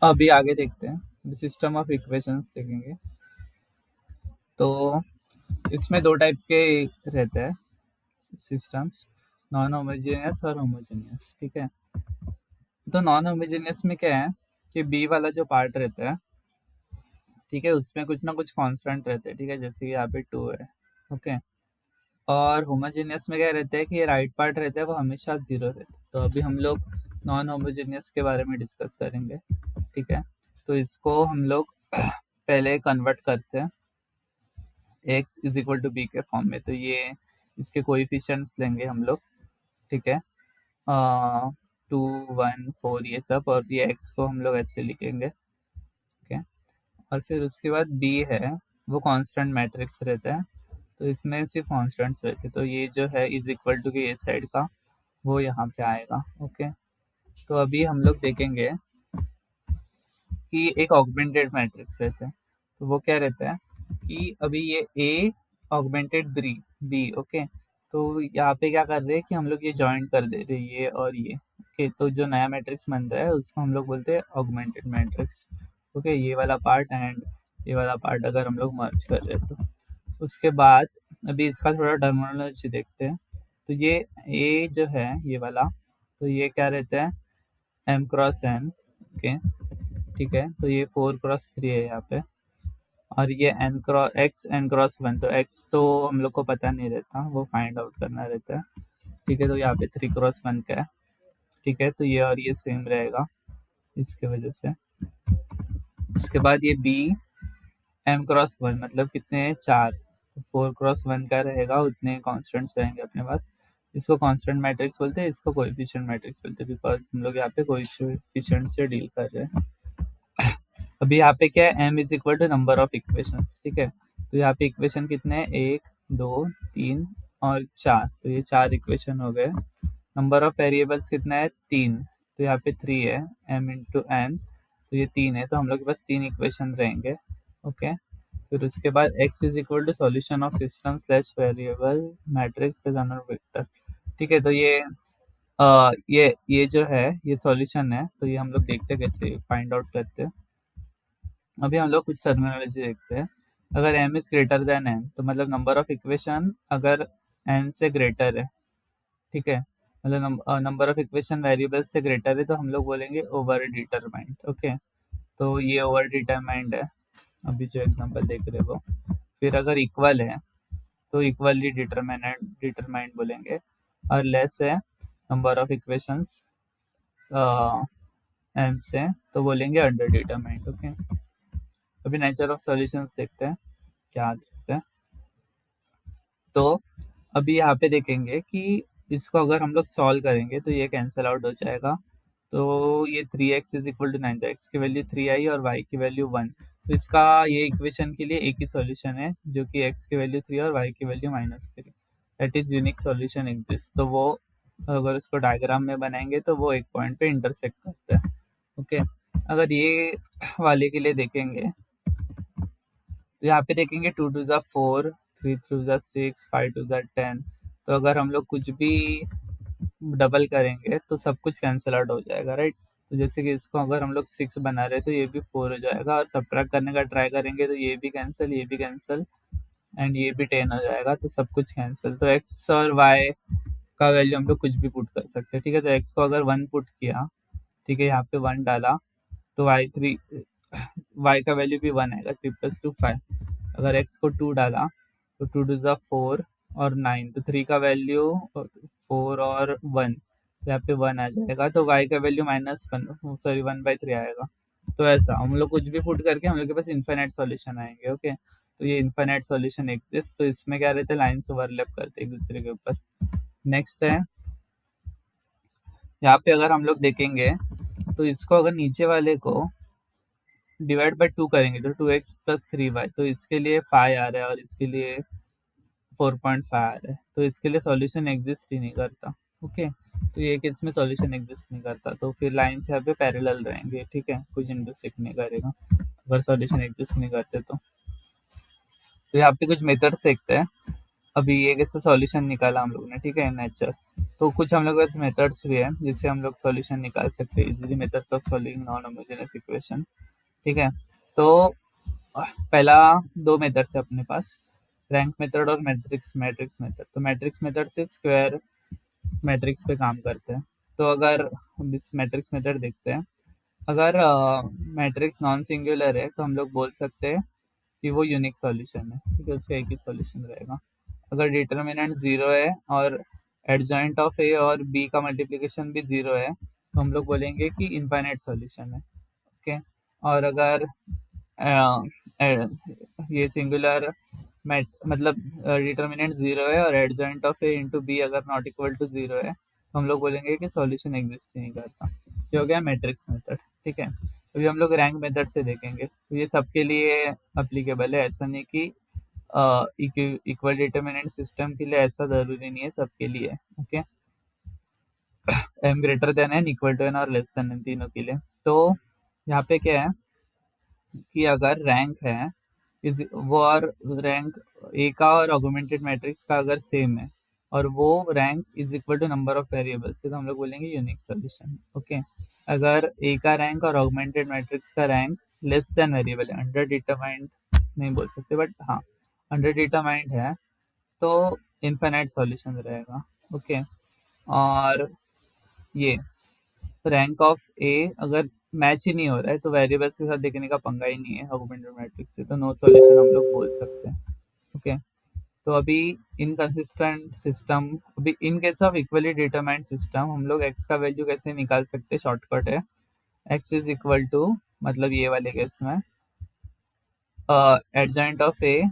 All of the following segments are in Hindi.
अभी आगे देखते हैं, सिस्टम ऑफ इक्वेशंस देखेंगे। तो इसमें दो टाइप के रहते हैं सिस्टम्स, नॉन होमोजेनियस और होमोजेनियस। ठीक है, तो नॉन होमोजेनियस में क्या है कि बी वाला जो पार्ट रहता है, ठीक है, उसमें कुछ ना कुछ कांस्टेंट रहते हैं। ठीक है, जैसे कि यहाँ पे 2 है। ओके, और होमोजेनियस में क्या रहता है कि ये राइट पार्ट रहता है वो हमेशा 0 रहता है। तो अभी हम लोग नॉन होमोजेनियस के बारे में डिस्कस करेंगे। ठीक है, तो इसको हम लोग पहले कन्वर्ट करते हैं x is equal to B के फॉर्म में। तो ये इसके कोएफिशिएंट्स लेंगे हम लोग। ठीक है, 2 1 4 ये सब, और ये x को हम लोग ऐसे लिखेंगे। ओके, और फिर उसके बाद b है वो कांस्टेंट मैट्रिक्स रहता है, तो इसमें सिर्फ कांस्टेंट्स रहते हैं। तो ये जो है इज इक्वल टू के ये साइड का वो यहाँ पे आएगा। ओके, तो अभी हम लोग देखेंगे कि एक ऑगमेंटेड मैट्रिक्स रहता है। तो वो क्या रहता है कि अभी ये ए ऑगमेंटेड बी। ओके, तो यहाँ पे क्या कर रहे हैं कि हम लोग ये जॉइंट कर दे रहे हैं ये और ये। ओके, तो जो नया मैट्रिक्स बन रहा है उसको हम लोग बोलते हैं ऑगमेंटेड मैट्रिक्स। ओके, ये वाला पार्ट एंड ये वाला पार्ट अगर हम लोग मर्ज कर रहे हैं तो उसके बाद अभी इसका थोड़ा टर्मिनोलॉजी देखते हैं। तो ये ए जो है ये वाला, तो ये क्या रहता है एम क्रॉस एन। ओके, ठीक है, तो ये 4 क्रॉस 3 है यहाँ पे, और ये एन क्रॉस 1। तो एक्स तो हम लोग को पता नहीं रहता, वो फाइंड आउट करना रहता है। ठीक है, तो यहाँ पे 3 क्रॉस 1 का है। ठीक है, तो ये और ये सेम रहेगा इसके वजह से। उसके बाद ये बी m क्रॉस 1 मतलब कितने हैं 4, तो 4 क्रॉस 1 का रहेगा, उतने कॉन्स्टेंट्स रहेंगे अपने पास। इसको कांस्टेंट मैट्रिक्स बोलते हैं, इसको कोएफिशिएंट मैट्रिक्स बोलते हैं, बिकॉज हम लोग यहाँ पे कोएफिशिएंट से डील कर रहे हैं। अभी यहाँ पे क्या है m is equal to number of equations. ठीक है, तो यहाँ पे इक्वेशन कितने हैं 1 2 3 और 4, तो ये 4 इक्वेशन हो गए। नंबर ऑफ वेरिएबल्स कितना है 3, तो यहाँ पे 3 है m इंटू एन, तो ये 3 है, तो हम लोग के पास 3 इक्वेशन रहेंगे। ओके, फिर उसके बाद x is equal to solution of system slash variable matrix vector. ठीक है, तो ये जो है ये सॉल्यूशन है, तो ये हम लोग देखते हैं कैसे फाइंड आउट करते हैं। अभी हम लोग कुछ टर्मिनोलॉजी देखते हैं। अगर m is greater than n, तो मतलब नंबर ऑफ इक्वेशन अगर n से ग्रेटर है, ठीक है, मतलब नंबर ऑफ इक्वेशन वेरिएबल से ग्रेटर है, तो हम लोग बोलेंगे ओवर डिटरमाइंड। ओके, तो ये ओवर डिटरमाइंड है अभी जो एग्जांपल देख रहे हो। फिर अगर इक्वल है तो इक्वली डिटरमाइंड बोलेंगे, और लेस है नंबर ऑफ इक्वेशंस n से, तो बोलेंगे अंडर डिटरमाइंड। ओके, अभी नेचर ऑफ सॉल्यूशंस देखते हैं क्या देखते हैं। तो अभी यहाँ पे देखेंगे कि इसको अगर हम लोग सॉल्व करेंगे तो ये कैंसिल आउट हो जाएगा। तो ये 3x इज इक्वल टू 9, तो x की वैल्यू 3 आई और y की वैल्यू 1। तो इसका ये इक्वेशन के लिए एक ही सॉल्यूशन है, जो कि x की वैल्यू 3 और y की value -3, that is unique solution exist. तो वो अगर उसको डायग्राम में बनाएंगे तो वो एक पॉइंट पे इंटरसेक्ट करता है। ओके, अगर ये वाले के लिए देखेंगे तो यहाँ पे देखेंगे 2 2 ज़ा 4, 3 3 ज़ा 6, 5 2 ज़ा 10। तो अगर हम लोग कुछ भी डबल करेंगे तो सब कुछ कैंसिल आउट हो जाएगा, राइट। तो जैसे कि इसको अगर हम लोग 6 बना रहे हैं तो ये भी 4 हो जाएगा, और सब्ट्रैक्ट करने का ट्राई करेंगे तो ये भी कैंसिल एंड ये भी 10 हो जाएगा, तो सब कुछ कैंसिल। तो एक्स और वाई का वैल्यू हम लोग कुछ भी पुट कर सकते हैं। ठीक है, तो एक्स को अगर 1 पुट किया, ठीक है, यहाँ पे 1 डाला, तो वाई का वैल्यू भी 1 आएगा, 3 + 2 5। अगर x को 2 डाला तो 2 2 ज़ा 4 और 9, तो 3 का वैल्यू 4 और 1, तो यहाँ पे 1 आ जाएगा, तो y का वैल्यू -1 आएगा। तो ऐसा हम लोग कुछ भी पुट करके हम लोग के पास इन्फिनिट सॉल्यूशन आएंगे। ओके, तो ये इन्फिनिट सॉल्यूशन एग्जिस्ट, तो इसमें क्या रहते हैं लाइन्स ओवरलैप करते हैं एक दूसरे के ऊपर। नेक्स्ट है यहाँ पे अगर हम लोग देखेंगे तो इसको अगर नीचे वाले को डिवाइड बाय 2 करेंगे तो 2x + 3y, तो इसके लिए 5 आ रहा है और इसके लिए 4.5 आ रहा है, तो इसके लिए सॉल्यूशन एग्जिस्ट ही नहीं करता। ओके, तो ये केस में सॉल्यूशन एग्जिस्ट नहीं करता, तो फिर लाइन्स यहाँ पे पैरेलल रहेंगे। ठीक है, कुछ इंटरसेक्ट नहीं करेगा अगर सॉल्यूशन एग्जिस्ट नहीं करते तो यहाँ पे कुछ मेथड्स देखते हैं। अभी ये कैसे सॉल्यूशन निकाला हम लोग ने, ठीक है, नेचर। तो कुछ हम लोग के पास मेथड्स भी है जिससे हम लोग सॉल्यूशन निकाल सकते हैं easily, methods of solving non homogeneous equation, ठीक है। तो पहला दो मेथड्स है अपने पास, रैंक मेथड और मैट्रिक्स मैट्रिक्स मेथड। तो मैट्रिक्स मेथड से स्क्वायर मैट्रिक्स पे काम करते हैं। तो अगर हम इस मैट्रिक्स मेथड देखते हैं, अगर मैट्रिक्स नॉन सिंगुलर है तो हम लोग बोल सकते हैं कि वो यूनिक सॉल्यूशन है, ठीक है, उसका एक ही सॉल्यूशन रहेगा। अगर डिटर्मिनेंट जीरो है और एडजॉइंट ऑफ ए और बी का मल्टीप्लिकेशन भी जीरो है तो हम लोग बोलेंगे कि इनफाइनाइट सॉल्यूशन है, ओके। और अगर ये सिंगुलर मतलब डिटर्मिनेंट जीरो है और adjoint of A into B अगर नॉट इक्वल टू जीरो है तो हम लोग बोलेंगे कि सॉल्यूशन एग्जिस्ट नहीं करता। ये हो गया मैट्रिक्स मेथड, ठीक है। अभी हम लोग रैंक मेथड से देखेंगे, तो ये सबके लिए अप्लीकेबल है, ऐसा नहीं कि इक्वल डिटर्मिनेंट सिस्टम के लिए ऐसा जरूरी नहीं है, सबके लिए, okay. M greater than n, equal to n और लेस देन एन, तीनों के लिए। तो यहाँ पे क्या है कि अगर रैंक है इज वो और रैंक ए का और ऑगमेंटेड मैट्रिक्स का अगर सेम है और वो rank is equal to number of variables है तो हम लोग बोलेंगे यूनिक सॉल्यूशन, ओके। अगर ए का रैंक और ऑगमेंटेड मैट्रिक्स का रैंक लेस देन वेरिएबल है, अंडर डिटरमाइंड नहीं बोल सकते बट हाँ अंडर डिटरमाइंड है, तो इनफाइनाइट सॉल्यूशन रहेगा, ओके। और ये रैंक ऑफ ए अगर मैच ही नहीं हो रहा है तो वेरिएबल्स के साथ देखने का पंगा ही नहीं है ऑगमेंटेड मैट्रिक्स से, तो नो सॉल्यूशन हम लोग बोल सकते हैं, ओके। तो अभी इनकंसिस्टेंट सिस्टम, अभी in case of equally determined system हम लोग एक्स का वैल्यू कैसे निकाल सकते हैं, शॉर्टकट है एक्स इज इक्वल टू, मतलब ये वाले केस में adjoint of A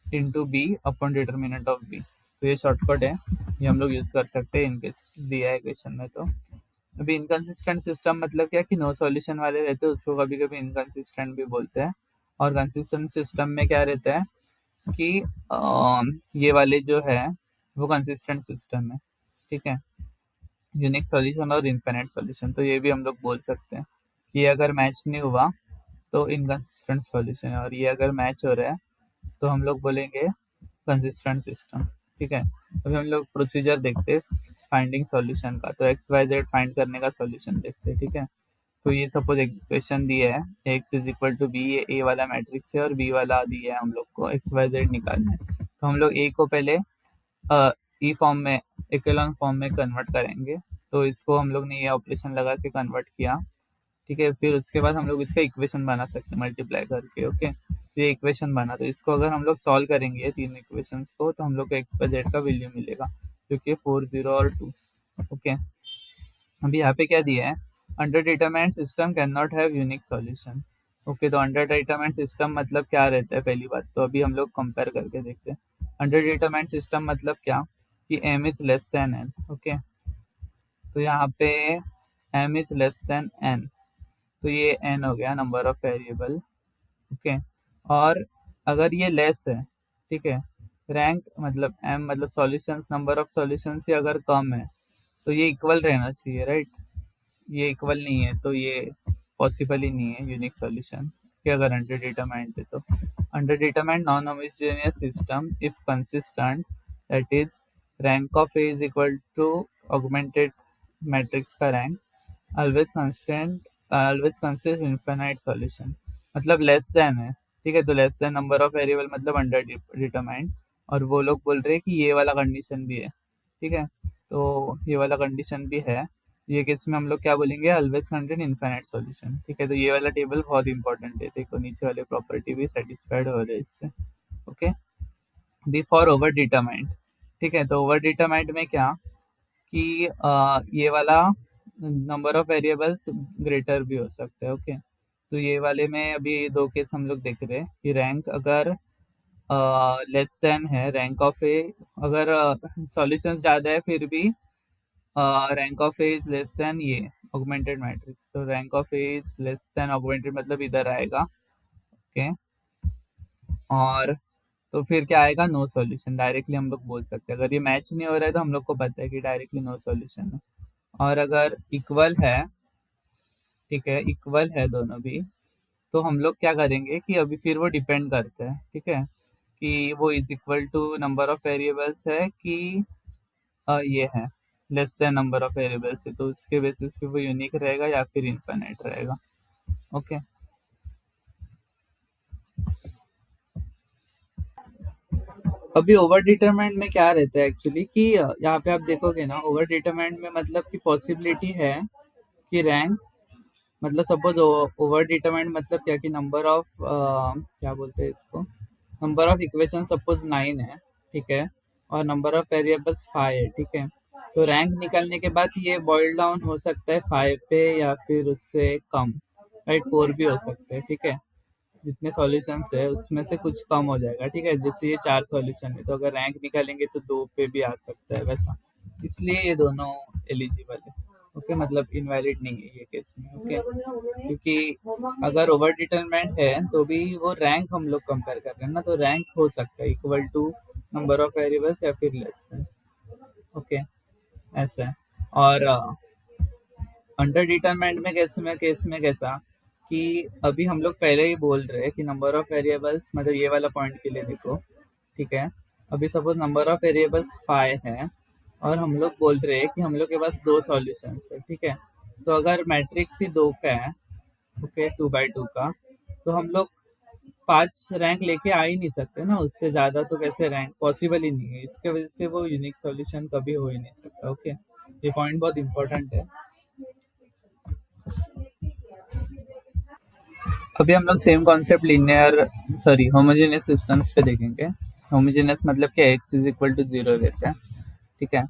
into B upon determinant of B. तो ये शॉर्टकट है, ये हम लोग यूज कर सकते हैं इनकेस दिया है क्वेश्चन में। तो अभी इनकंसिस्टेंट सिस्टम मतलब क्या कि नो सॉल्यूशन वाले रहते हैं उसको कभी कभी इनकंसिस्टेंट भी बोलते हैं, और कंसिस्टेंट सिस्टम में क्या रहता है कि ये वाले जो है वो कंसिस्टेंट सिस्टम है, ठीक है, यूनिक सॉल्यूशन और इनफाइनाइट सॉल्यूशन। तो ये भी हम लोग बोल सकते हैं कि अगर मैच नहीं हुआ तो इनकंसिस्टेंट सॉल्यूशन है, और ये अगर मैच हो रहा है तो हम लोग बोलेंगे कंसिस्टेंट सिस्टम, ठीक है। अभी हम लोग प्रोसीजर देखते हैं फाइंडिंग सॉल्यूशन का, तो एक्स वाई जेड फाइंड करने का सॉल्यूशन देखते हैं, ठीक है। तो ये सपोज इक्वेशन दिया है x is equal to B, ये ए वाला मैट्रिक्स है और बी वाला दिया है हम लोग को एक्स वाई जेड निकालना है। तो हम लोग ए को पहले ई फॉर्म में, इकोलॉन फॉर्म में कन्वर्ट करेंगे। तो इसको हम लोग ने ये ऑपरेशन लगा के कन्वर्ट किया, ठीक है। फिर उसके बाद हम लोग इसका इक्वेशन बना सकते हैं मल्टीप्लाई करके, ओके। तो ये इक्वेशन बना, तो इसको अगर हम लोग सॉल्व करेंगे ये तीन इक्वेशंस को तो हम लोग को एक्स बाय जेड का वैल्यू मिलेगा जो कि 4 0 और 2, ओके। अभी यहाँ पे क्या दिया है, under determined system can not have unique solution, okay. तो अंडर डिटरमाइंड सिस्टम मतलब क्या रहता है, पहली बात तो अभी हम लोग कंपेयर करके देखते हैं। अंडर डिटरमाइंड सिस्टम मतलब क्या कि m is less than n, okay. तो यहाँ पे m is less than n, तो ये एन हो गया नंबर ऑफ वेरिएबल, ओके। और अगर ये लेस है, ठीक है, रैंक मतलब एम मतलब सॉल्यूशंस, नंबर ऑफ सॉल्यूशंस से अगर कम है तो ये इक्वल रहना चाहिए, राइट। ये इक्वल नहीं है तो ये पॉसिबल ही नहीं है यूनिक सॉल्यूशन कि अगर अंडर डिटरमाइंड है तो। Under determined non homogeneous system if consistent, that is rank of A is equal to augmented matrix का rank, always constant, always consist infinite solution, मतलब लेस देन है, ठीक है। तो less than number of variable मतलब अंडर डिटरमाइंड, और वो लोग बोल रहे हैं कि ये वाला कंडीशन भी है, ठीक है। तो ये वाला कंडीशन भी है, ये केस में हम लोग क्या बोलेंगे, ऑलवेज कंटेन इनफाइनाइट सॉल्यूशन, ठीक है। तो ये वाला टेबल बहुत इंपॉर्टेंट है, देखो नीचे वाले प्रॉपर्टी भी सेटिस्फाइड हो रहे हैं इससे, okay. B for over determined, ठीक है। तो ओवर डिटरमाइंड में क्या कि ये वाला नंबर ऑफ वेरिएबल्स ग्रेटर भी हो सकता है, ओके। तो ये वाले में अभी दो केस हम लोग देख रहे हैं कि रैंक अगर लेस देन है रैंक ऑफ ए, अगर सॉल्यूशंस ज़्यादा है फिर भी rank of A is less then ये ऑगमेंटेड मैट्रिक्स, तो rank of A is less then augmented मतलब इधर आएगा, ओके। और तो फिर क्या आएगा, नो सॉल्यूशन, डायरेक्टली हम लोग बोल सकते हैं। अगर ये मैच नहीं हो रहा है तो हम लोग को पता है कि डायरेक्टली नो सॉल्यूशन है। और अगर इक्वल है, ठीक है, इक्वल है दोनों भी, तो हम लोग क्या करेंगे कि अभी फिर वो डिपेंड करते हैं, ठीक है। कि वो is equal to number of variables है कि ये है less than number of variables है, तो उसके बेसिस पे वो यूनिक रहेगा या फिर इनफाइनाइट रहेगा। ओके, अभी ओवर डिटरमाइंड में क्या रहता है एक्चुअली कि यहाँ पे आप देखोगे ना, ओवर डिटरमाइंड में मतलब कि पॉसिबिलिटी है कि रैंक, मतलब सपोज ओवर डिटरमाइंड मतलब क्या कि नंबर ऑफ क्या बोलते हैं इसको, नंबर ऑफ इक्वेशन सपोज 9 है, ठीक है, और नंबर ऑफ वेरिएबल्स 5 है, ठीक है। तो रैंक निकालने के बाद ये बॉइल डाउन हो सकता है 5 पे या फिर उससे कम, राइट, 4 भी हो सकते हैं, ठीक है। जितने सॉल्यूशंस है उसमें से कुछ कम हो जाएगा, ठीक है। जैसे ये 4 सॉल्यूशन है तो अगर रैंक निकालेंगे तो 2 पे भी आ सकता है वैसा, इसलिए ये दोनों एलिजिबल है। ओके, मतलब इनवैलिड नहीं है ये केस में। ओके, क्योंकि अगर ओवर डिटरमाइंड है तो भी वो रैंक हम लोग कंपेयर कर रहे हैं ना, तो रैंक हो सकता है equal to number of variables या फिर लेस देन। ओके, ऐसा है। और अंडर डिटरमाइंड में केस में कैसा कि अभी हम लोग पहले ही बोल रहे हैं कि नंबर ऑफ वेरिएबल्स, मतलब ये वाला पॉइंट के लिए देखो, ठीक है। अभी सपोज नंबर ऑफ वेरिएबल्स 5 है और हम लोग बोल रहे हैं कि हम लोग के पास 2 सॉल्यूशंस है, ठीक है। तो अगर मैट्रिक्स ही 2 का है, ओके, 2 by 2 का, तो हम लोग 5 रैंक लेके आ ही नहीं सकते ना, उससे ज्यादा तो कैसे रैंक पॉसिबल ही नहीं है, इसके वजह से वो यूनिक सॉल्यूशन कभी हो ही नहीं सकता। ओके, ये पॉइंट बहुत इंपॉर्टेंट है। अभी हम लोग same concept linear, sorry, homogeneous systems पे देखेंगे। होमोजेनियस मतलब कि x इज इक्वल टू 0 रहता है, ठीक है।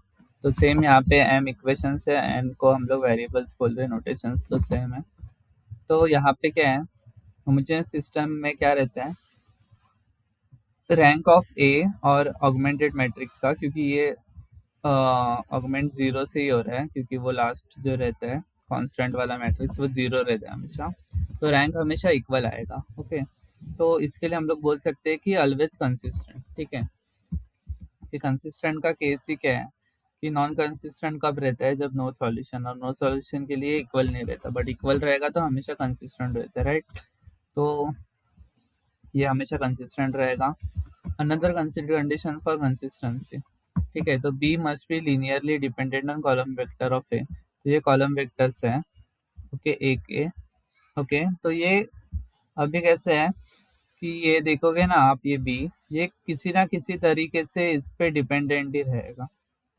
तो सेम यहाँ पे m इक्वेशंस है, n को हम लोग वेरिएबल्स बोल रहे हैं, नोटेशंस तो सेम है। तो यहाँ पे क्या है, होमोजेनियस सिस्टम में क्या रहता है, रैंक ऑफ ए और ऑगमेंटेड मैट्रिक्स का, क्योंकि ये ऑगमेंट 0 से ही हो रहा है, क्योंकि वो लास्ट जो रहता है कांस्टेंट वाला मैट्रिक्स वो 0 रहता है हमेशा, तो रैंक हमेशा इक्वल आएगा। ओके, तो इसके लिए हम लोग बोल सकते हैं कि ऑलवेज कंसिस्टेंट, ठीक है। कि कंसिस्टेंट का केस ही क्या है कि नॉन कंसिस्टेंट कब रहता है, जब नो सॉल्यूशन, और नो सॉल्यूशन के लिए इक्वल नहीं रहता, बट इक्वल रहेगा तो हमेशा कंसिस्टेंट रहता है, राइट। तो ये हमेशा कंसिस्टेंट रहेगा। Another consider condition for consistency, ठीक है, तो B must be linearly dependent on column vector of A, तो ये कॉलम वेक्टर्स है, ओके, एक ए। ओके, तो ये अभी कैसे है कि ये देखोगे ना आप, ये बी, ये किसी ना किसी तरीके से इस पे डिपेंडेंट ही रहेगा,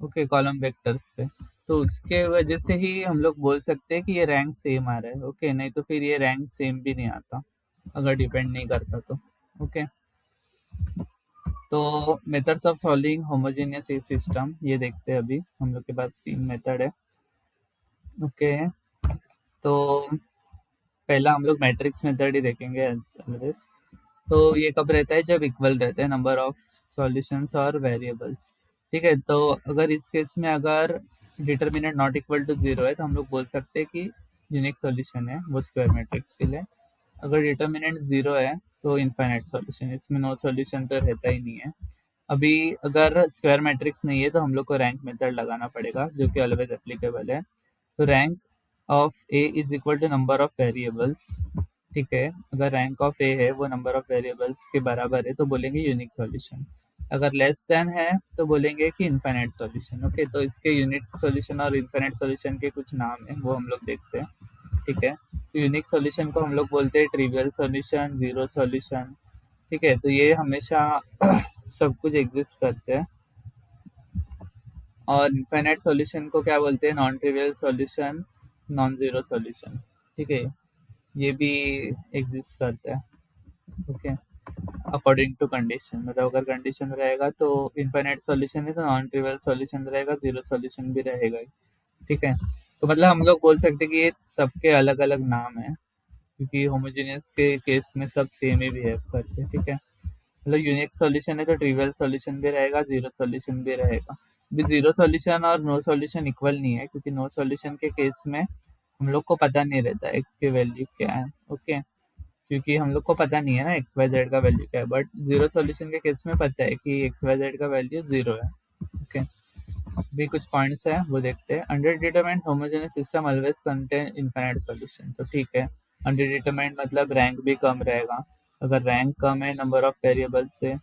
ओके, कॉलम वेक्टर्स पे। तो उसके वजह से ही हम लोग बोल सकते हैं कि ये रैंक सेम आ रहा है। ओके, नहीं तो फिर ये रैंक सेम भी नहीं आता अगर डिपेंड नहीं करता तो। ओके, तो methods of solving homogeneous system ये देखते हैं। अभी हम लोग के पास 3 मेथड है। ओके, तो पहला हम लोग मैट्रिक्स मेथड ही देखेंगे एज ऑलवेज। तो ये कब रहता है, जब इक्वल रहते हैं नंबर ऑफ सॉल्यूशंस और वेरिएबल्स, ठीक है। तो अगर इस केस में अगर डिटर्मिनेंट नॉट इक्वल टू 0 है तो हम लोग बोल सकते हैं कि यूनिक सॉल्यूशन है वो स्क्वायर मैट्रिक्स के लिए। अगर डिटर्मिनेंट 0 है तो इनफाइनाइट सॉल्यूशन, इसमें नो सॉल्यूशन तो रहता ही नहीं है। अभी अगर स्क्वायर मैट्रिक्स नहीं है तो हम लोग को रैंक मेथड लगाना पड़ेगा, जो कि ऑलवेज एप्लीकेबल है। तो rank of A is equal to number of variables, ठीक है। अगर रैंक ऑफ ए है वो नंबर ऑफ वेरिएबल्स के बराबर है तो बोलेंगे यूनिक सॉल्यूशन। अगर लेस देन है तो बोलेंगे कि इनफाइनाइट सॉल्यूशन। ओके, तो इसके यूनिक सॉल्यूशन और इनफाइनाइट सॉल्यूशन के कुछ नाम है, वो हम लोग देखते हैं, ठीक है। तो यूनिक सॉल्यूशन को हम लोग बोलते हैं ट्रिवियल सॉल्यूशन, जीरो सॉल्यूशन, ठीक है। तो ये हमेशा सब कुछ एग्जिस्ट करते हैं। और इनफाइनाइट सॉल्यूशन को क्या बोलते हैं, non trivial solution, non zero solution, ठीक है। ये भी एग्जिस्ट करता है। ओके, अकॉर्डिंग टू कंडीशन, मतलब अगर कंडीशन रहेगा तो इनफाइनाइट सॉल्यूशन है, तो नॉन ट्रिवियल सॉल्यूशन रहेगा, जीरो सॉल्यूशन भी रहेगा ही, ठीक है। तो मतलब हम लोग बोल सकते हैं कि ये सबके अलग अलग नाम है, क्योंकि होमोजेनियस के केस में सब सेम ही बिहेव करते हैं, ठीक है। मतलब यूनिक सॉल्यूशन है तो ट्रिवियल सॉल्यूशन भी रहेगा, जीरो सॉल्यूशन भी रहेगा। अभी जीरो सॉल्यूशन और नो सॉल्यूशन इक्वल नहीं है, क्योंकि नो सॉल्यूशन के केस में हम लोग को पता नहीं रहता एक्स की वैल्यू क्या है। ओके, क्योंकि हम लोग को पता नहीं है ना एक्स वाई जेड का वैल्यू क्या है, बट जीरो सॉल्यूशन के केस में पता है कि एक्स वाई जेड का वैल्यू 0 है। ओके, भी कुछ पॉइंट्स है वो देखते हैं। Under determined homogeneous system always contain infinite solution, तो ठीक है। अंडर डिटरमाइंड मतलब रैंक भी कम रहेगा, अगर रैंक कम है नंबर ऑफ वेरिएबल्स से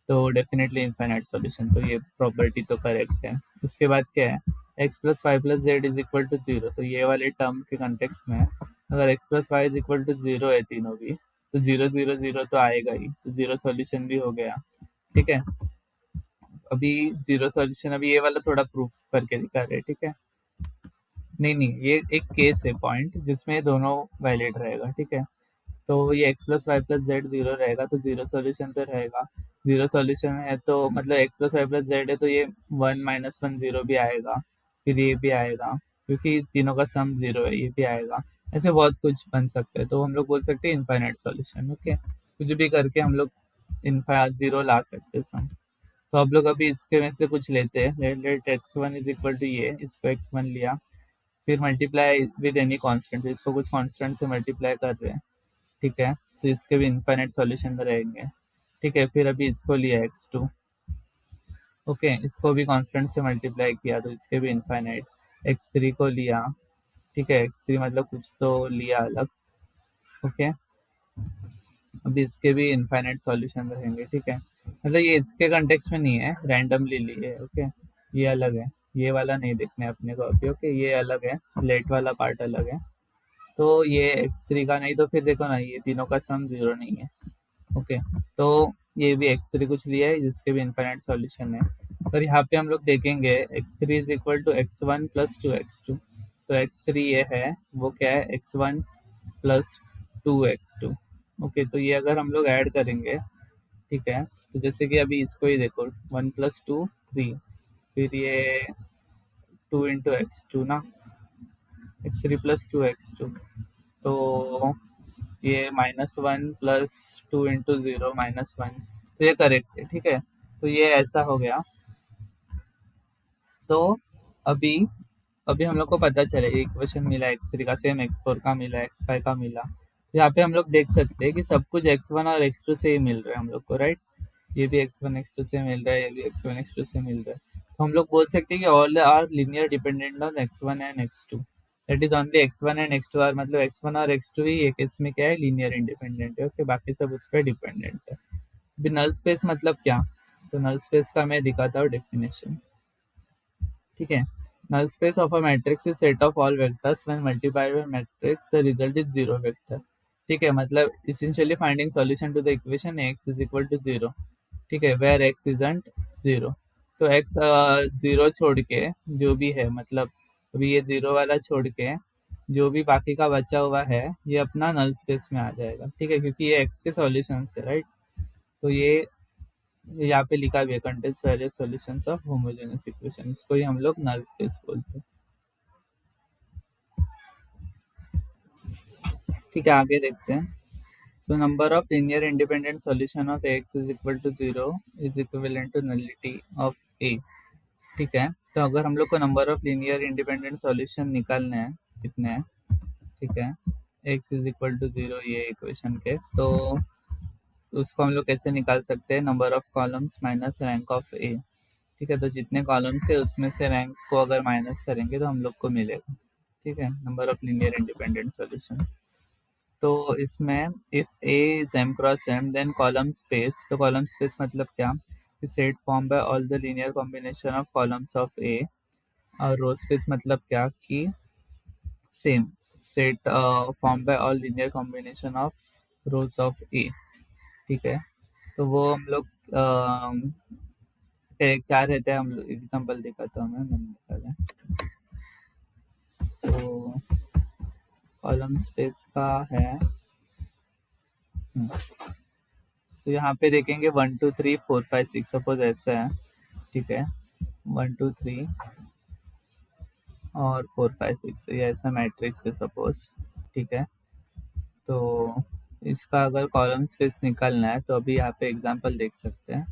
तो डेफिनेटली इनफाइनाइट सॉल्यूशन, तो ये प्रॉपर्टी तो करेक्ट है। उसके बाद क्या है, x plus y plus z is equal to zero, तो ये वाले टर्म के कंटेक्स्ट में अगर x plus y is equal to zero है तीनों भी, तो जीरो जीरो जीरो तो आएगा ही, तो जीरो सॉल्यूशन भी हो गया। ठीक है, अभी जीरो सॉल्यूशन, अभी ये वाला थोड़ा प्रूफ करके दिखा रहे हैं। ठीक है, नहीं नहीं, ये एक केस है पॉइंट जिसमें दोनों वैलिड रहेगा। ठीक है, तो ये x plus y plus z zero रहेगा, तो जीरो सॉल्यूशन तो रहेगा। जीरो सॉल्यूशन है तो मतलब x plus y plus z है, तो ये वन माइनस वन जीरो भी आएगा, फिर ये भी आएगा, क्योंकि इस तीनों का सम जीरो है, ये भी आएगा। ऐसे बहुत कुछ बन सकता है, तो हम लोग बोल सकते हैं इनफाइनाइट सॉल्यूशन। ओके, कुछ भी करके हम लोग इनफा जीरो ला सकते हैं सम। तो आप लोग अभी इसके में से कुछ लेते हैं, let let x one is equal to ये, इसको एक्स वन लिया, फिर मल्टीप्लाई विद एनी कांस्टेंट, तो इसको कुछ कांस्टेंट से मल्टीप्लाई कर रहे हैं। ठीक है, तो इसके भी इनफाइनाइट सॉल्यूशन रहेंगे। ठीक है, फिर अभी इसको लिया एक्स टू, ओके, इसको भी कांस्टेंट से मल्टीप्लाई किया, तो इसके भी इनफाइनाइट। एक्स थ्री को लिया, ठीक है, एक्स थ्री मतलब कुछ तो लिया अलग। ओके, अभी इसके भी इनफाइनाइट सॉल्यूशन रहेंगे। ठीक है, मतलब ये इसके कंटेक्स्ट में नहीं है, रैंडमली लिए। ओके, ये अलग है, ये वाला नहीं देखना है अपने को अभी। ओके, ये अलग है, लेट वाला पार्ट अलग है। तो ये एक्स थ्री का नहीं, तो फिर देखो ना, ये तीनों का सम जीरो नहीं है। ओके, तो ये भी एक्स थ्री कुछ लिया है जिसके भी इनफाइनाइट सॉल्यूशन है। पर यहाँ पे हम लोग देखेंगे x three is equal to x one plus two x two, तो एक्स थ्री ये है, वो क्या है, x one plus two x two. Okay, तो ये अगर हम लोग ऐड करेंगे, ठीक है, तो जैसे कि अभी इसको ही देखो, वन प्लस टू थ्री, फिर ये टू इंटू एक्स टू ना, x three plus two x two, तो ये minus one plus two into zero minus one, तो ये करेक्ट है। ठीक है, तो ये ऐसा हो गया। तो अभी अभी हम लोग को पता चले इक्वेशन मिला, एक्स थ्री का सेम एक्स फोर का मिला, एक्स फाइव का मिला। तो यहाँ पे हम लोग देख सकते हैं कि सब कुछ एक्स वन और एक्स टू से ही मिल रहा है हम लोग को, राइट। ये भी एक्स वन एक्स टू से मिल रहा है, ये भी एक्स वन एक्स टू से मिल रहा है। तो हम लोग बोल सकते हैं कि all are linear dependent on x one and x two, that is only x one and x two are, मतलब एक्स वन और एक्स टू ही एक इसमें क्या है, लीनियर इंडिपेंडेंट है। ओके, बाकी सब उस पर डिपेंडेंट है। अभी नल स्पेस मतलब क्या, तो नल स्पेस का मैं दिखाता हूँ डेफिनेशन। ठीक है, null space of a matrix is set of all vectors when multiplied by matrix the result is zero vector। ठीक है, मतलब essentially finding solution to the equation x is equal to zero। ठीक है, where x isn't zero, तो x जीरो छोड़ के जो भी है, मतलब अभी ये जीरो वाला छोड़ के जो भी बाकी का बचा हुआ है, ये अपना नल स्पेस में आ जाएगा। ठीक है, क्योंकि ये x के सॉल्यूशन है, राइट। तो ये यहाँ पे लिखा भी है, contains various solutions of homogeneous equation, इसको ही हम लोग नल स्पेस बोलते हैं। ठीक है, आगे देखते हैं। So number of linear independent solution of X is equal to zero is equivalent to nullity of A. ठीक है, तो अगर हम लोग को number of linear independent solution निकालने हैं, कितने हैं, ठीक है, x is equal to zero ये इक्वेशन के, तो उसको हम लोग कैसे निकाल सकते हैं, number of columns minus rank of A. ठीक है, तो जितने कॉलम्स है उसमें से रैंक को अगर माइनस करेंगे तो हम लोग को मिलेगा। ठीक है, number of linear independent solutions. तो इसमें if A is M cross M then column space, तो कॉलम स्पेस मतलब क्या, set form by all the linear combination of columns of A. और रो स्पेस मतलब क्या, कि same set form by all linear combination of rows of A. ठीक है, तो वो हम लोग क्या रहता है, हम लोग एग्जाम्पल दिखाता हूँ मैंने निकाला है। तो कॉलम स्पेस का है, तो यहाँ पे देखेंगे one two three four five six, suppose ऐसा है। ठीक है, वन टू थ्री और फोर फाइव सिक्स, ये ऐसा मैट्रिक्स है सपोज। ठीक है, तो इसका अगर कॉलम स्पेस निकालना है, तो अभी यहाँ पे एग्जांपल देख सकते हैं।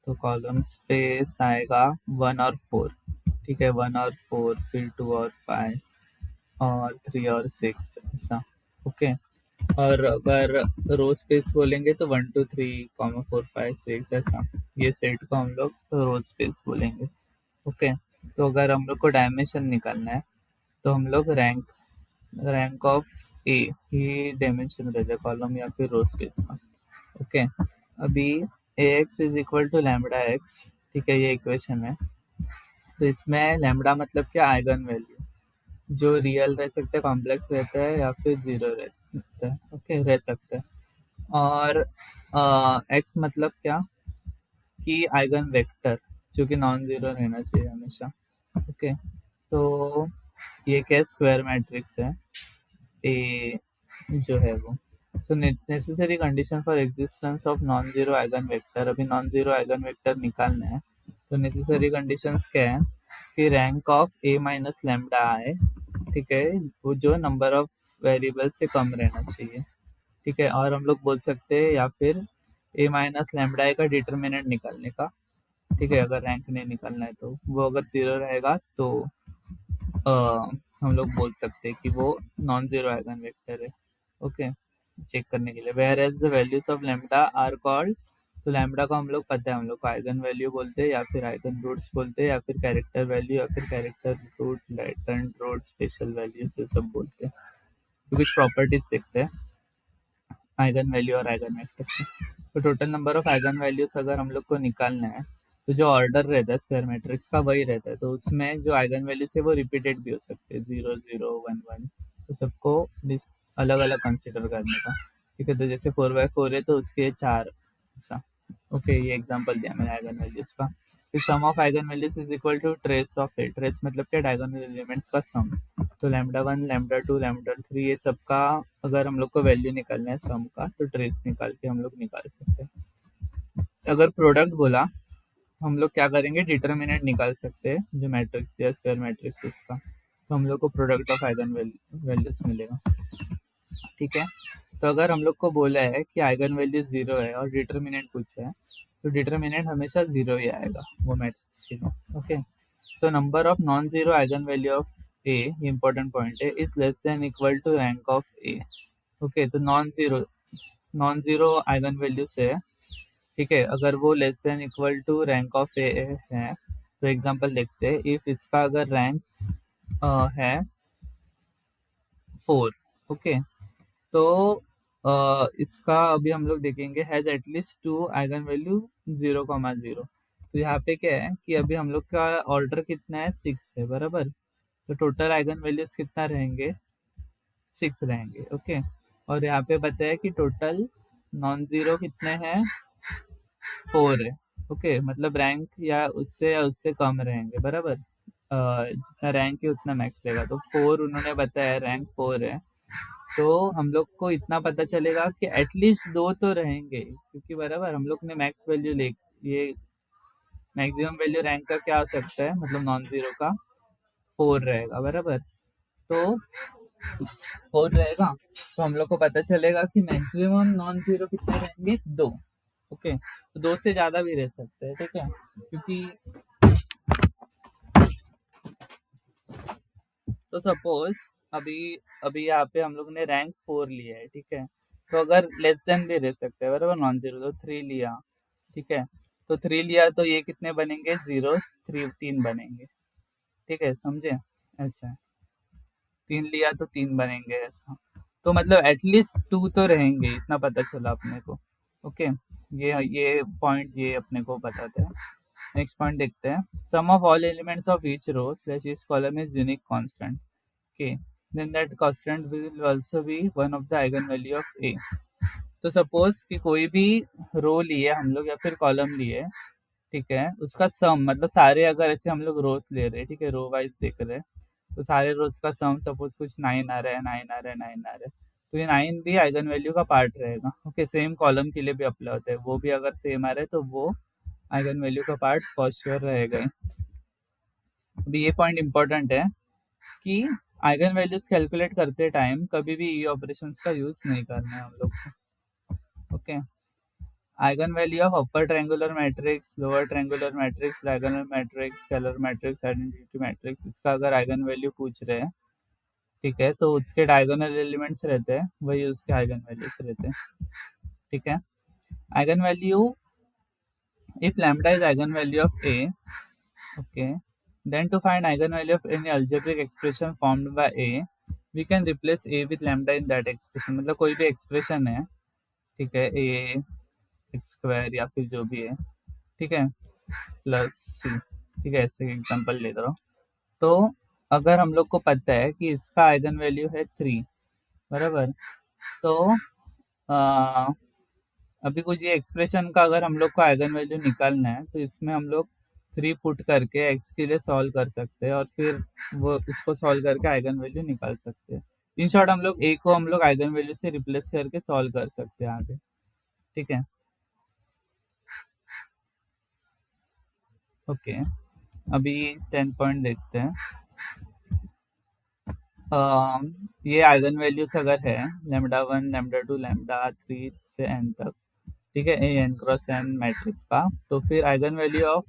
तो कॉलम स्पेस आएगा वन और फोर। ठीक है, वन और फोर, फिर टू और फाइव, और थ्री और सिक्स, ऐसा। ओके, और अगर रो स्पेस बोलेंगे तो one two three comma four five six, ऐसा। ये सेट को हम लोग रो स्पेस बोलेंगे। ओके, तो अगर हम लोग को डायमेंशन निकालना है, तो हम लोग रैंक रैंक ऑफ ए ही डायमेंशन रहता है कॉलम या फिर रो स्पेस का। ओके, अभी ax is equal to lambda x, ठीक है, ये इक्वेशन है। तो इसमें लैम्बडा मतलब क्या, आइगन वैल्यू, जो रियल रह सकते हैं, कॉम्प्लेक्स रहता है या फिर जीरो रहता है, ओके, रह सकता है। और एक्स मतलब क्या, कि आइगन वेक्टर, जो कि नॉन जीरो रहना चाहिए हमेशा, ओके। तो ये क्या, स्क्वायर मैट्रिक्स है ए जो है वो। सो necessary condition for existence of non zero eigen vector, अभी नॉन जीरो आइगन वेक्टर निकालना है। तो नेसेसरी कंडीशंस क्या है, कि rank of A minus lambda आए, ठीक है, वो जो नंबर ऑफ वेरिएबल से कम रहना चाहिए, ठीक है। और हम लोग बोल सकते हैं या फिर ए माइनस लैम्बडा का डिटर्मिनेंट निकालने का, ठीक है, अगर रैंक नहीं निकालना है तो वो अगर जीरो रहेगा तो अ, हम लोग बोल सकते हैं कि वो नॉन जीरो आइगन वेक्टर है, ओके, चेक करने के लिए। Where as the values of lambda are called, तो लैम्बडा को हम लोग पता है, हम लोग को आइगन वैल्यू बोलते हैं या फिर आइगन रूट्स बोलते हैं या फिर कैरेक्टर वैल्यू या फिर character root, latent root, special values, ये सब बोलते हैं। तो कुछ प्रॉपर्टीज देखते हैं आइगन वैल्यू और आइगन वेक्टर की। तो total number of eigen values अगर हम लोग को निकालना है, तो जो ऑर्डर रहता है स्क्वायर मैट्रिक्स का वही रहता है। तो उसमें जो आइगन वैल्यूज है वो रिपीटेड भी हो सकते हैं, 0 0 1 1, तो सबको अलग अलग कंसिडर करने का, ठीक है। तो जैसे 4/4 है तो उसके 4, ऐसा, ओके। ये एग्जांपल दिया मैंने आइगन वैल्यूज का। फिर sum of eigen values is equal to trace of A, trace मतलब क्या, डायगोनल एलिमेंट्स का सम। तो lambda one, lambda two, lambda three, ये सब का अगर हम लोग को वैल्यू निकालना है सम का, तो ट्रेस निकाल के हम लोग निकाल सकते हैं। अगर प्रोडक्ट बोला, हम लोग क्या करेंगे, डिटर्मिनेंट निकाल सकते हैं, जो मैट्रिक्स दिया स्क्वायर मैट्रिक्स इसका, तो हम लोग को प्रोडक्ट ऑफ आइगन वैल्यूज मिलेगा, ठीक है। तो अगर हम लोग को बोला है कि आइगन वैल्यू जीरो है और डिटर्मिनेंट पूछा है, तो डिटर्मिनेंट हमेशा जीरो ही आएगा वो मैट्रिक्स के लिए, okay. So number of non zero eigen value of A, important point है, is less than equal to rank of A, okay. तो नॉन जीरो आइगन वैल्यू से, ठीक है, अगर वो less than equal to rank of A है, तो एग्जांपल देखते हैं। इफ इसका अगर रैंक है 4, ओके, तो इसका अभी हम लोग देखेंगे has at least to eigen value 0,0। तो यहाँ पे क्या है कि अभी हम लोग का ऑर्डर कितना है, 6 है, बराबर। तो टोटल आइगन वैल्यूज कितना रहेंगे, 6 रहेंगे, ओके। और यहाँ पे बताया कि टोटल नॉन जीरो कितने हैं, 4 है, ओके। मतलब रैंक या उससे कम रहेंगे, बराबर। जितना रैंक है उतना मैक्स लेगा, तो 4 उन्होंने बताया, रैंक 4 है। तो हम लोग को इतना पता चलेगा कि एटलीस्ट 2 तो रहेंगे, क्योंकि बराबर हम लोग ने मैक्स वैल्यू ले, ये मैक्सिमम वैल्यू रैंक का क्या हो सकता है, मतलब नॉन जीरो का 4 रहेगा, बराबर। तो 4 रहेगा, तो हम लोग को पता चलेगा कि मैक्सिमम नॉन जीरो कितने रहेंगे, 2, ओके। तो 2 से ज्यादा भी रह सकते हैं, ठीक है, क्योंकि तो सपोज अभी अभी यहाँ पे हम लोग ने रैंक 4 लिया है, ठीक है। तो अगर लेस देन भी रह सकते हैं, बराबर, नॉन जीरो, तो 3 लिया, ठीक है। तो 3 लिया तो ये कितने बनेंगे, 0 3, 3 बनेंगे, ठीक है, समझे, ऐसा है। 3 लिया तो 3 बनेंगे, ऐसा। तो मतलब एटलीस्ट 2 तो रहेंगे, इतना पता चला अपने को, ओके। ये पॉइंट ये अपने को बताते हैं। नेक्स्ट पॉइंट देखते हैं। Sum of all elements of each row slash each column is unique constant, okay, then that constant will also be one of the eigenvalue of a। तो सपोज कि कोई भी रो लिए हम लोग या फिर कॉलम लिए, ठीक है, उसका सम, मतलब सारे अगर ऐसे हम लोग रोज ले रहे हैं, ठीक है, रो वाइज देख रहे हैं, तो सारे रोज का सम सपोज कुछ 9 आ रहा है, 9 आ रहा है, 9 आ रहा है, तो ये 9 भी आइगन वैल्यू का पार्ट रहेगा, ओके। सेम कॉलम के लिए भी अप्लाई होता है, वो भी अगर सेम आ रहा है तो वो आइगन वैल्यू का पार्ट फॉर श्योर रहेगा ही। अभी ये पॉइंट इंपॉर्टेंट है कि आइगन वैल्यूज कैलकुलेट करते टाइम कभी भी ई ऑपरेशंस का यूज नहीं करना है हम लोग को, okay. Eigen value of upper triangular matrix, lower triangular matrix, diagonal matrix, scalar matrix, identity matrix, इसका अगर आइगन वैल्यू पूछ रहे हैं, ठीक है, तो उसके डायगोनल एलिमेंट्स रहते हैं, वही उसके आइगन वैल्यूज रहते हैं, ठीक है। Eigen value, if lambda is eigen value of A, okay, then to find eigenvalue of any algebraic expression formed by a, we can replace a with lambda in that expression। मतलब कोई भी एक्सप्रेशन है, ठीक है, a एक्स स्क्वायर या फिर जो भी है, ठीक है, प्लस सी, ठीक है, ऐसे एग्जांपल ले रहा हूँ। तो अगर हम लोग को पता है कि इसका आइगन वैल्यू है 3, बराबर, तो आ, अभी कुछ ये एक्सप्रेशन का अगर हम लोग को आइगन वैल्यू निकालना है तो इसमें हम लोग 3 पुट करके एक्स के लिए सॉल्व कर सकते हैं और फिर वो उसको सॉल्व करके आइगन वैल्यू निकाल सकते हैं। इन शॉर्ट हम लोग ए को हम लोग आइगन वैल्यू से रिप्लेस करके सॉल्व कर सकते हैं आगे, ठीक है। ओके, अभी 10 पॉइंट देखते हैं। ये आइगन वैल्यूज अगर है λ1 λ2 λ3 से n तक, ठीक है, A N cross N matrix का, तो फिर आइगन वैल्यू ऑफ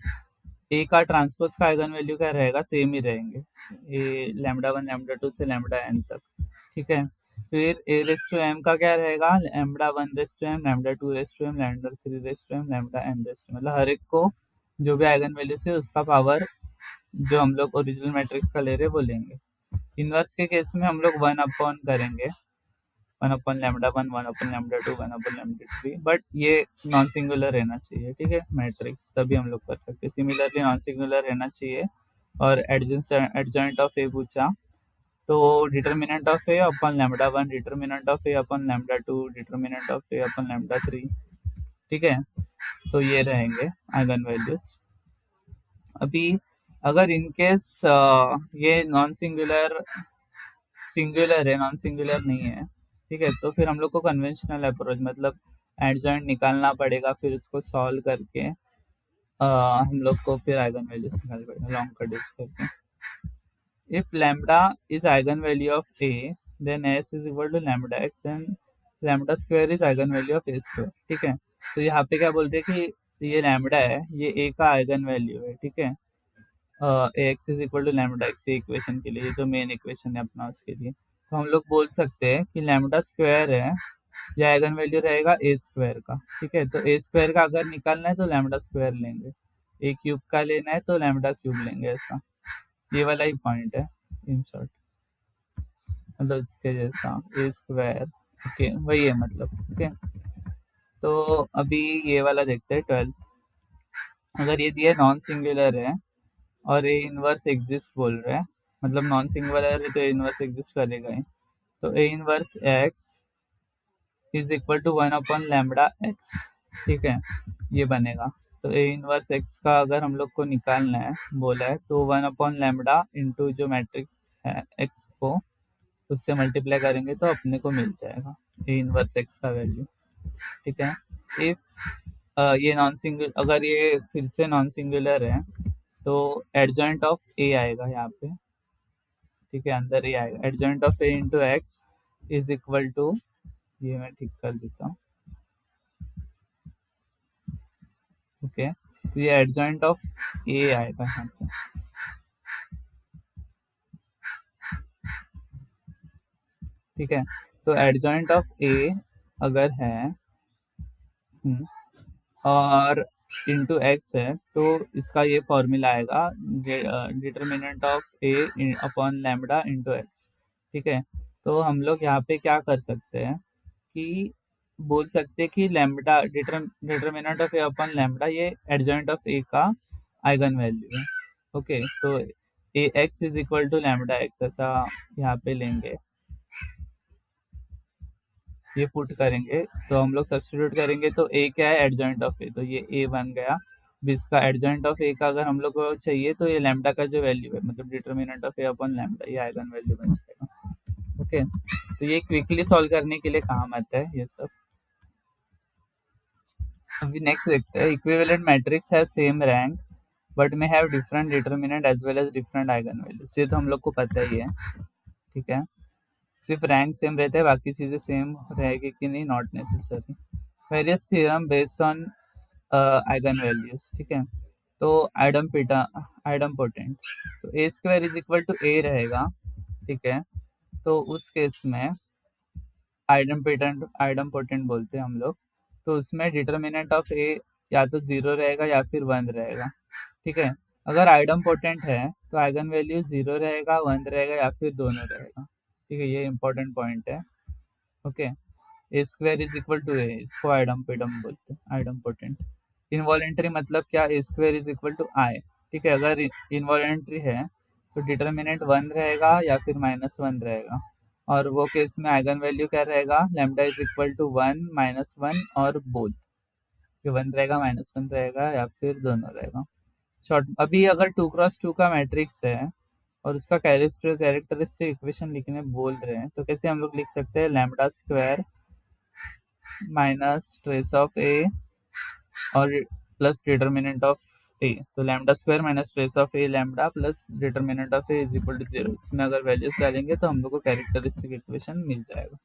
ए का ट्रांसपोज का आइगन वैल्यू क्या रहेगा, सेम ही रहेंगे, ए λ1 λ2 से λn तक, ठीक है। फिर ए रेस टू एम का क्या रहेगा, λ1 raise to M λ2 raise to M λ3 raise to M λn raise to, मतलब हर एक को जो भी आइगन वैल्यू से उसका पावर जो हम लोग ओरिजिनल मैट्रिक्स का ले रहे वो लेंगे। इनवर्स के केस में हम लोग 1 अपॉन करेंगे, 1/λ1 1/λ2 1/λ3, बट ये नॉन सिंगुलर रहना चाहिए, ठीक है, मैट्रिक्स, तभी हम लोग कर सकते हैं। सिमिलरली नॉन सिंगुलर रहना चाहिए। और एडजॉइंट ऑफ ए पूछा, तो determinant of A upon λ1, determinant of A upon λ2, determinant of A upon λ3, ठीक है। तो ये रहेंगे आइगन वैल्यूज। अभी अगर इनकेस ये नॉन सिंगुलर सिंगुलर है, नॉन सिंगुलर नहीं है, ठीक है, तो फिर हम लोग को कन्वेंशनल अप्रोच मतलब एडजॉइंट निकालना पड़ेगा, फिर उसको सॉल्व करके हम लोग को फिर आइगन वैल्यूज निकालना पड़ेगा लॉन्ग कट यूज करके। If lambda is eigen value of A, then S is equal to lambda x, then lambda square is eigen value of A square, ठीक है। तो यहाँ पे क्या बोलते हैं कि ये लैम्बडा है, ये ए का आइगन वैल्यू है, ठीक है, x is equal to lambda x, ये इक्वेशन के लिए, ये जो मेन इक्वेशन है अपना उसके लिए, तो हम लोग बोल सकते हैं कि लैम्बडा स्क्वायर है, या आइगन वैल्यू रहेगा ए स्क्वायर का, ठीक है। तो ए स्क्वायर का अगर निकालना है तो लैम्बडा स्क्वायर लेंगे, ए क्यूब का लेना है तो लैम्बडा क्यूब लेंगे, ऐसा ये वाला ही पॉइंट है इन शॉर्ट, मतलब इसके जैसा ए स्क्वायर, ओके, वही है मतलब, ओके। तो अभी ये वाला देखते हैं 12th। अगर ये दिया नॉन सिंगुलर है और ए इनवर्स एग्जिस्ट बोल रहा है, मतलब नॉन सिंगुलर है तो इनवर्स एग्जिस्ट करेगा ही, तो A inverse x is equal to 1/λx, ठीक है, ये बनेगा। तो ए इनवर्स एक्स का अगर हम लोग को निकालना है बोला है, तो 1/λ इंटू जो मैट्रिक्स है एक्स को उससे मल्टीप्लाई करेंगे तो अपने को मिल जाएगा ए इनवर्स एक्स का वैल्यू, ठीक है। इफ ये नॉन सिंगुलर, अगर ये फिर से नॉन सिंगुलर है तो एडजॉइंट ऑफ ए आएगा यहाँ पे, ठीक है, अंदर ही आएगा, adjoint of A into x is equal to, ये मैं ठीक कर देता हूँ, ओके। तो ये एडजॉइंट ऑफ ए आएगा यहाँ पे, ठीक है। तो एडजॉइंट ऑफ ए अगर है और इंटू एक्स है, तो इसका ये फॉर्मूला आएगा, determinant of A upon lambda into x, ठीक है। तो हम लोग यहाँ पे क्या कर सकते हैं कि बोल सकते हैं कि lambda determinant of A upon lambda ये एडजॉइंट ऑफ ए का आइगन वैल्यू है, ओके। तो A X is equal to lambda X, ऐसा यहाँ पे लेंगे, ये पुट करेंगे, तो हम लोग सब्स्टिट्यूट करेंगे, तो ए क्या है, एडजॉइंट ऑफ ए, तो ये ए बन गया। भी इसका एडजॉइंट ऑफ ए का अगर हम लोग को चाहिए तो ये लैम्बडा का जो वैल्यू है, मतलब determinant of A upon lambda, ये आइगन वैल्यू बन जाएगा, ओके। तो ये क्विकली सॉल्व करने के लिए काम आता है ये सब। अभी नेक्स्ट देखते हैं, equivalent matrix have same rank but may have different determinant as well as different eigen values, ये तो हम लोग को पता ही है, ठीक है। सिर्फ रैंक सेम रहता है, बाकी चीजें सेम रहेगी कि नहीं, not necessary. Various theorem based on eigen values, ठीक है। तो आइडम पोटेंट, तो ए स्क्वायर इज इक्वल टू ए रहेगा, ठीक है। तो उस केस में आइडम पोटेंट बोलते हैं हम लोग, तो उसमें डिटर्मिनेंट ऑफ ए या तो 0 रहेगा या फिर 1 रहेगा, ठीक है। अगर आइडम पोटेंट है तो आइगन वैल्यू 0 रहेगा, 1 रहेगा या फिर दोनों रहेगा, ठीक है, ये इंपॉर्टेंट पॉइंट है, okay. A square is equal to A, इसको आइडम्पिडम बोलते हैं, आइडम्पोटेंट। इनवॉलेंट्री मतलब क्या, A square is equal to I. ठीक है, अगर इनवॉलेंट्री है तो डिटर्मिनेंट 1 रहेगा या फिर -1 रहेगा, और वो केस में आइगन वैल्यू क्या रहेगा, लैम्डा इज इक्वल टू 1, -1 और बोथ, ये 1 रहेगा, -1 रहेगा या फिर दोनों रहेगा। शॉर्ट, अभी अगर 2x2 का मैट्रिक्स है और उसका कैरेक्टरिस्टिक इक्वेशन लिखने बोल रहे हैं तो कैसे हम लोग लिख सकते हैं, lambda square minus trace of A और प्लस डिटर्मिनेंट ऑफ ए। तो lambda square minus trace of A lambda plus determinant of A is equal to 0। इसमें अगर वैल्यूज डालेंगे तो हम लोग को कैरेक्टरिस्टिक इक्वेशन मिल जाएगा।